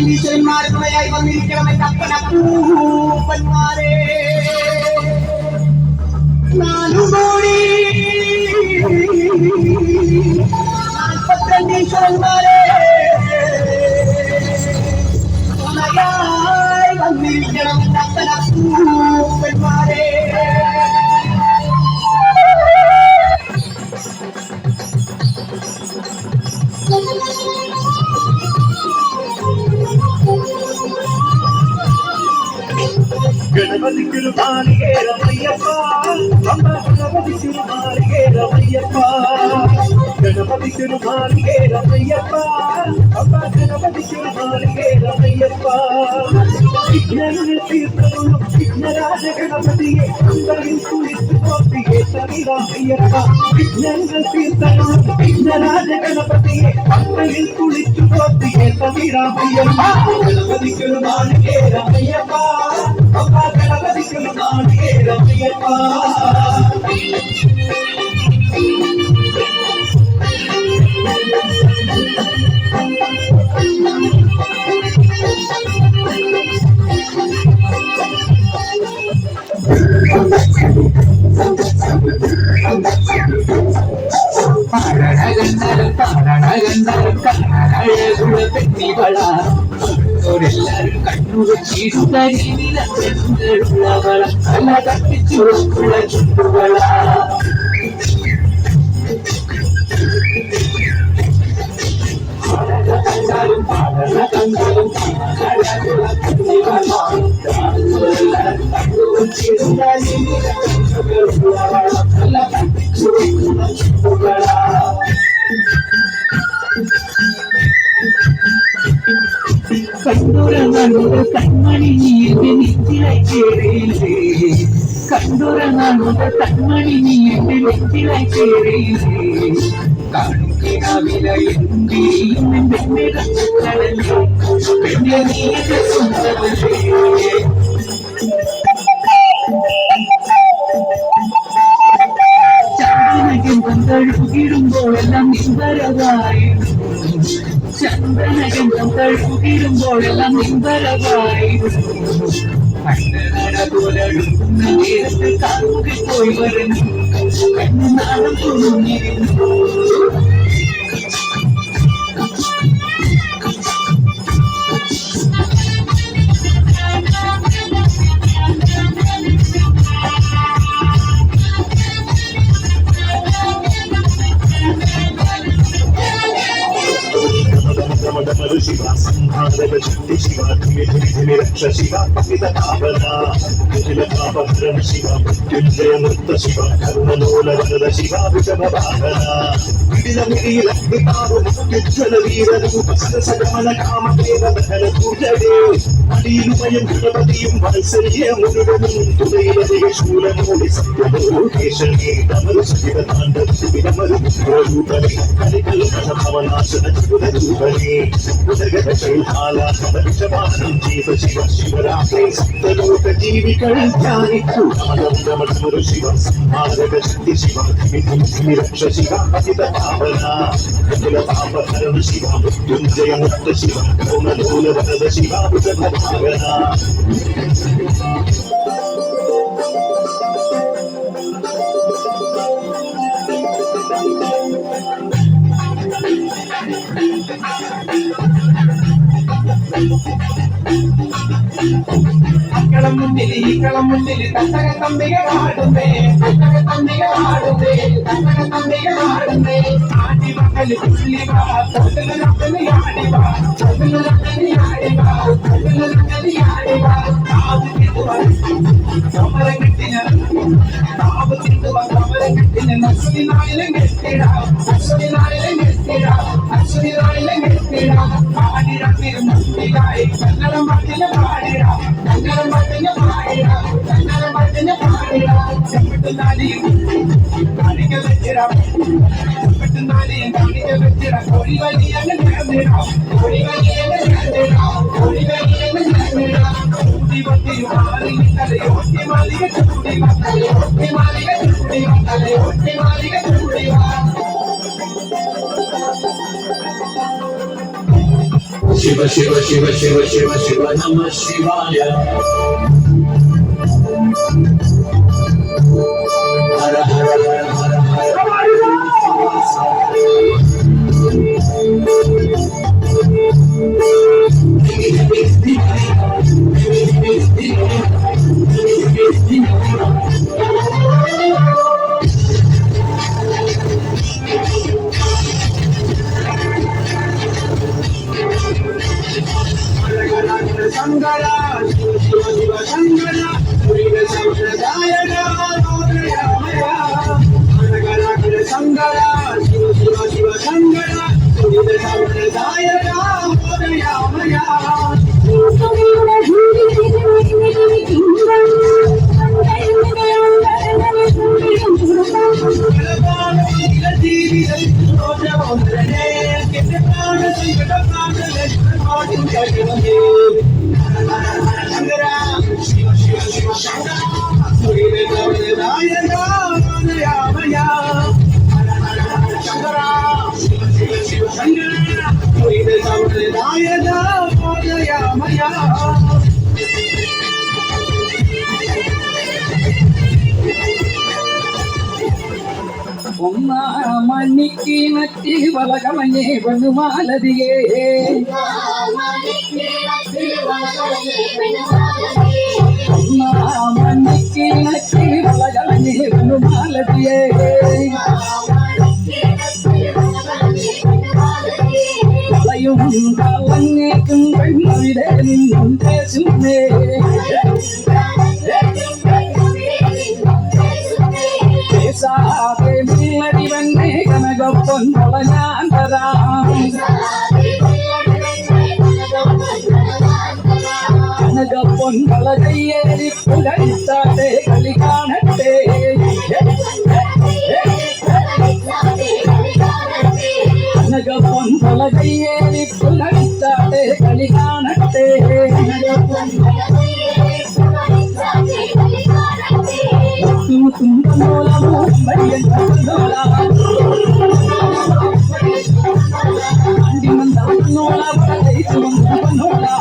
ഈശ്വരന്മാരുമായി വന്നിരിക്കണമെന്ന് അപ്പനപ്പൂപ്പന്മാരെ നാലുകോടി 42 ഈശ്വരന്മാരെ വന്നിരിക്കണമെന്ന് അപ്പനപ്പൂപ്പന്മാരെ ഗണപതിക്കൊരു മാളികേരമയ്യപ്പ ഗണപതിക്കൊരു മാളികേരമയ്യപ്പ ഗണപതിക്കൊരു മാളികേരമയ്യപ്പ ഗണപതിക്കൊരു മാളികേരമയ്യപ്പ വിഘ്നങ്ങൾ തീർത്തതുള്ളും വിഘ്നരാജ ഗണപതിയെ അന്തരിൽ കുളിച്ചു കോപ്പിയെ തമിഴയ്യപ്പ വിഘ്നങ്ങൾ തീർത്തതുള്ളും വിഘ്നരാജ ഗണപതിയെ അന്തരിൽ കുളിച്ചു കോപ്പിയെ തമിഴയ്യപ്പ ഗണപതിക്കൊരു മാളികേരമയ്യപ്പ ഗണപതിക്കൊരു മാളികേരമയ്യപ്പ പാരണകണ്ടാലും കാണാനഴകുള്ള പെണ്ണികള എല്ലാരും കണ്ണുവെച്ചിരുന്നവള അല്ല കട്ടിച്ചുള്ള ചുണ്ടുകള കണ്ടാലും കണ്ടാലും അഴകുള്ള പെണ്ണികള അല്ല കട്ടിച്ചുള്ള ചുണ്ടുകള കണ്ടുറങ്ങുന്നത് കൺമണി നീന്റെ നെഞ്ചിലായി കേറിയില്ലേ കണ്ടുറങ്ങുന്നത് കൺമണി നീന്റെ നെഞ്ചിലായി കേറിയില്ലേ കാണിക്കിനാവില എന്തിരിയും പെണ്ണെ കളഞ്ഞു പെണ്ണെ നീന്റെ സ്വന്തമല്ലേ ചന്ദ്രനകം തഴുകിടുമ്പോഴെല്ലാം നിന്ദരവായിരുന്നു ചന്ദ്രനകം തഴുകിടുമ്പോഴെല്ലാം നിന്ദരവായിരുന്നു കണ്ണനട പോലടുക്കുന്ന നേരത്ത് കാമുകി പോയി വരുന്നു കണ്ണു നാളം തുണിഞ്ഞിരുന്നു शिव संहारक शक्ति शिव रक्ष शिव पतितापना शिव मृत्युंजय नृत्त शिव कर्णलोल वरद शिव वृषभ वाहना विजल वीर रूप सगमन काम देव दहन पूजडे अलीलुमयं गणपतियुं वात्सल्यमुरुगमुं तुलैलदेह शूलमूलि सत्यलोकेशने तमरु सहित ताण्डवमरु रूपने कलिकल्पन भवनाशन जगदरूपने उदगत शैलाला वृषभानं जीव शिव शिवरात्रे सप्तलोक जीविकं ध्यानितु नमः शिव संहारक शक्ति शिव रक्ष शिव पतितापना पापहरण शिव मृत्युंजय मुक्त शिव कर्णलोल वरद शिव वृषभ वाहना അക്കളം മുന്നിൽ തത്തക തമ്പിക പാടുന്നേ ആടി മക്കള് തുള്ളി വാ തൊട്ടിൽ ആടിവാ Shiva Shiva Shiva Shiva Shiva Shiva Namah Shivaya. Hara Hara Hara Hara Hara. Sangara, Shiva Shiva Sangara, Shiva Sampradayana, Odayamaya. Sangara, Shiva Shiva Shiva Sangara, Shiva Sampradayana, Odayamaya. மணிக்கு நட்டி வளகமனே வனுமாலதியே மணிக்கு நட்டி வளகமனே வனுமாலதியே வளையும் கலங்கேக்கும் பெண்மொழிடே நின்றும் பேசுமே பேசாதே முன்னடி வண்ணே கனகப்பொன் பழஞாந்தராம் கனகப்பொன் பழகையேறி புகழித்தாட்டே களி காணட்டே கனகப்பொன் பழகையேறி புகழித்தாட்டே களி காணட்டே துன்பநூலமோ வழியன் நூலா அண்டி வந்த நூலா படத்தை துன்பநூலா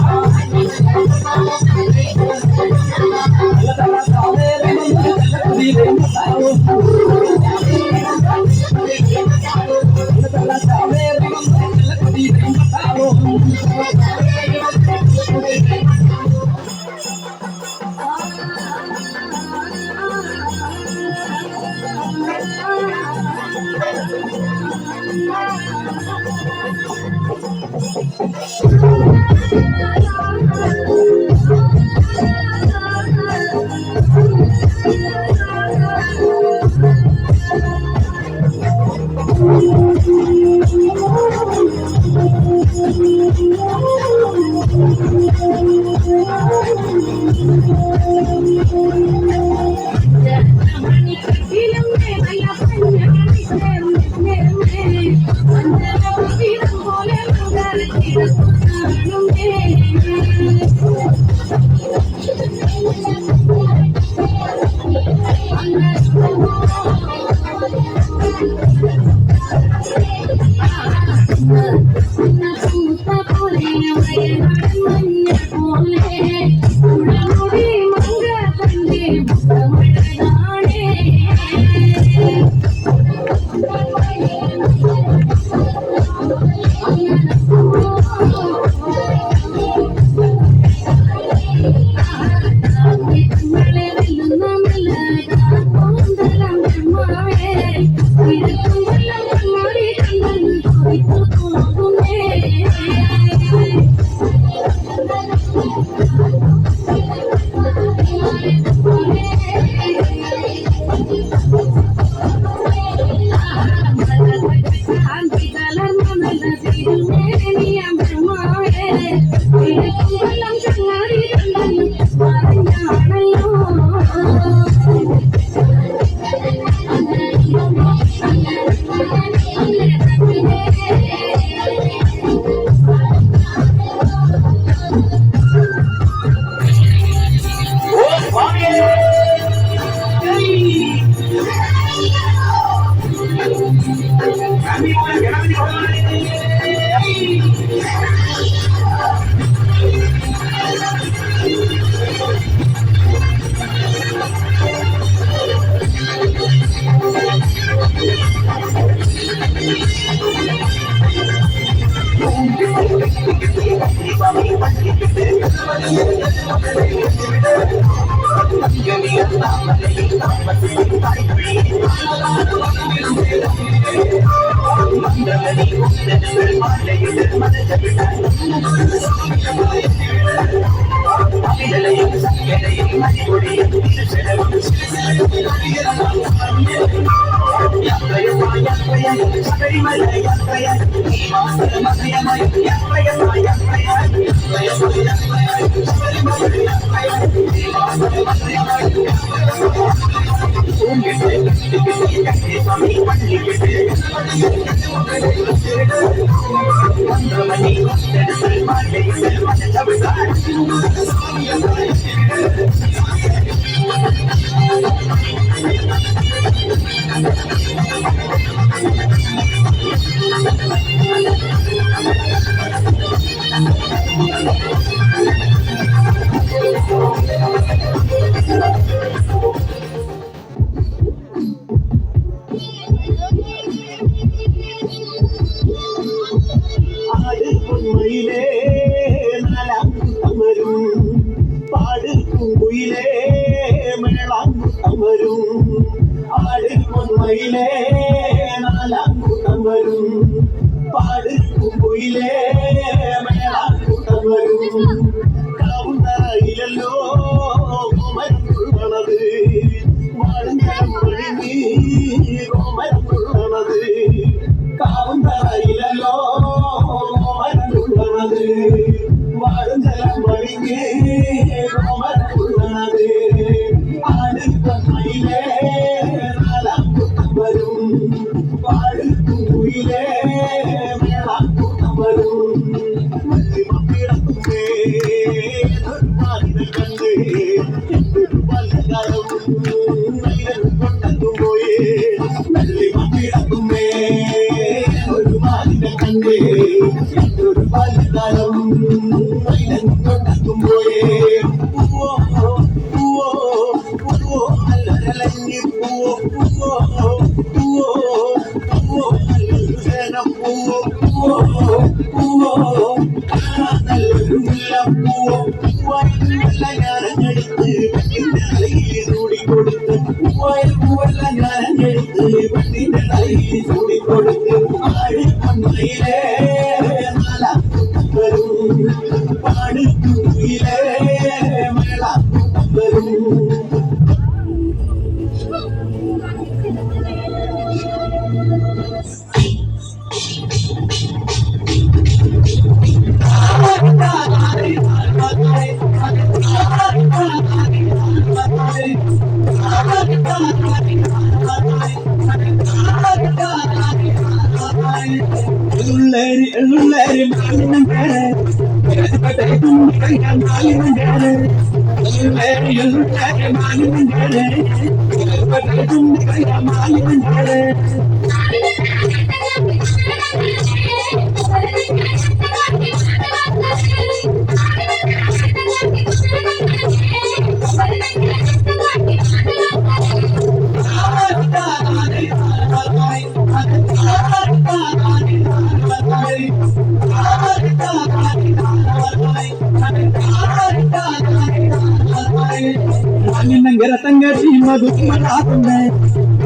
தங்கச்சி மதுமலா தந்தை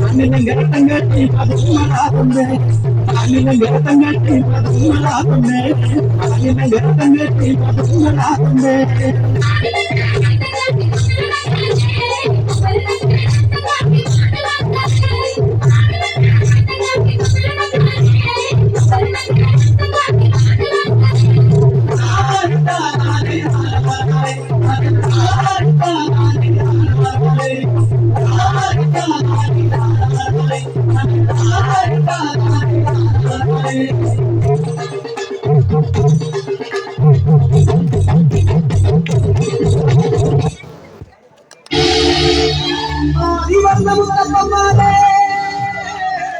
அண்ணனுங்கிற தங்கச்சி மதுமலா தந்தை அண்ணனுங்கிற தங்கச்சி மதுமலா தந்தை அண்ணனுங்கிற தங்கச்சி மதுமலா தந்தை ஆதி வந்தமுதல்